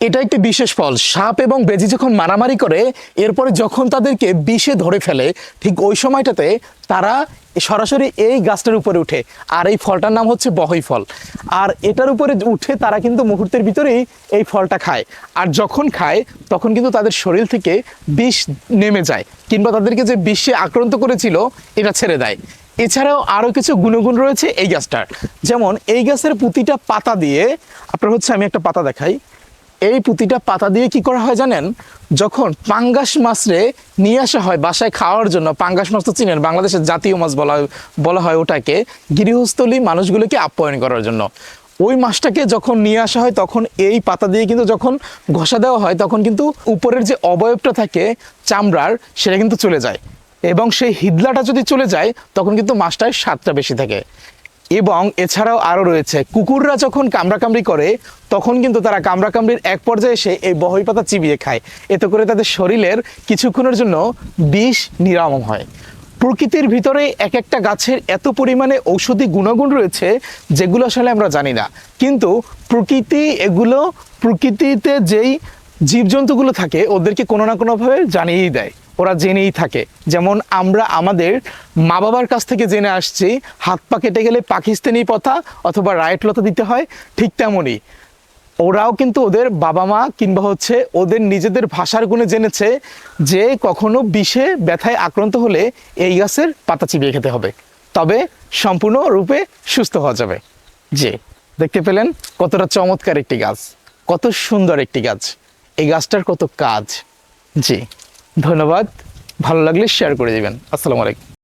এটা একটি বিশেষ ফল। সাপ এবং বেজি যখন মারামারি করে এরপরে যখন তাদেরকে বিষে ধরে ফেলে ঠিক ওই সময়টাতে তারা সরাসরি এই গাছটার উপরে উঠে, আর এই ফলটার নাম হচ্ছে বহই ফল। আর এটার উপরে উঠে তারা কিন্তু মুহূর্তের ভিতরেই এই ফলটা খায়, আর যখন খায় তখন কিন্তু তাদের শরীর থেকে বিষ নেমে যায়, কিংবা তাদেরকে যে বিষে আক্রান্ত করেছিল এটা ছেড়ে দেয়। এছাড়াও আরও কিছু গুণগুণ রয়েছে এই গাছটার। যেমন এই গাছের প্রতিটা পাতা দিয়ে, আপনার হচ্ছে আমি একটা পাতা দেখাই, এই প্রতিটা পাতা দিয়ে কি করা হয় জানেন, যখন পাঙ্গাস মাছরে নিয়ে আসা হয় বাসায় খাওয়ার জন্য, পাঙ্গাস মাছ তো চিনেন, বাংলাদেশের জাতীয় মাছ বলা হয় ওটাকে, গৃহস্থলী মানুষগুলোকে আপ্যায়ন করার জন্য। ওই মাছটাকে যখন নিয়ে আসা হয় তখন এই পাতা দিয়ে কিন্তু যখন ঘষা দেওয়া হয় তখন কিন্তু উপরের যে অবয়বটা থাকে চামড়ার সেটা কিন্তু চলে যায়, এবং সেই হিদলাটা যদি চলে যায় তখন কিন্তু মাছটার স্বাদটা বেশি থাকে। এবং এছাড়াও আরও রয়েছে, কুকুররা যখন কামড়াকামড়ি করে তখন কিন্তু তারা কামড়াকামড়ির এক পর্যায়ে এসে এই বহই পাতা চিবিয়ে খায়, এতে করে তাদের শরীরের কিছুক্ষণের জন্য বিষ নিরাময় হয়। প্রকৃতির ভিতরে এক একটা গাছের এত পরিমাণে ঔষধি গুণগুণ রয়েছে যেগুলো আসলে আমরা জানি না, কিন্তু প্রকৃতি এগুলো, প্রকৃতিতে যেই জীবজন্তুগুলো থাকে ওদেরকে কোনো না কোনোভাবে জানিয়েই দেয়, ওরা জেনেই থাকে। যেমন আমরা আমাদের মা বাবার কাছ থেকে জেনে আসছি হাত পা কেটে গেলে পাকিস্তানি প্রথা অথবা রাইট লতা দিতে হয়, ঠিক তেমনই ওরাও কিন্তু ওদের বাবা মা কিংবা হচ্ছে ওদের নিজেদের ভাষার গুণে জেনেছে যে কখনো বিষে ব্যথায় আক্রান্ত হলে এই গাছের পাতা চিবিয়ে খেতে হবে, তবে সম্পূর্ণরূপে সুস্থ হওয়া যাবে। জি, দেখতে পেলেন কতটা চমৎকার একটি গাছ, কত সুন্দর একটি গাছ, এই গাছটার কত কাজ। জি ধন্যবাদ, ভালো লাগলে শেয়ার করে দিবেন। আসসালামু আলাইকুম।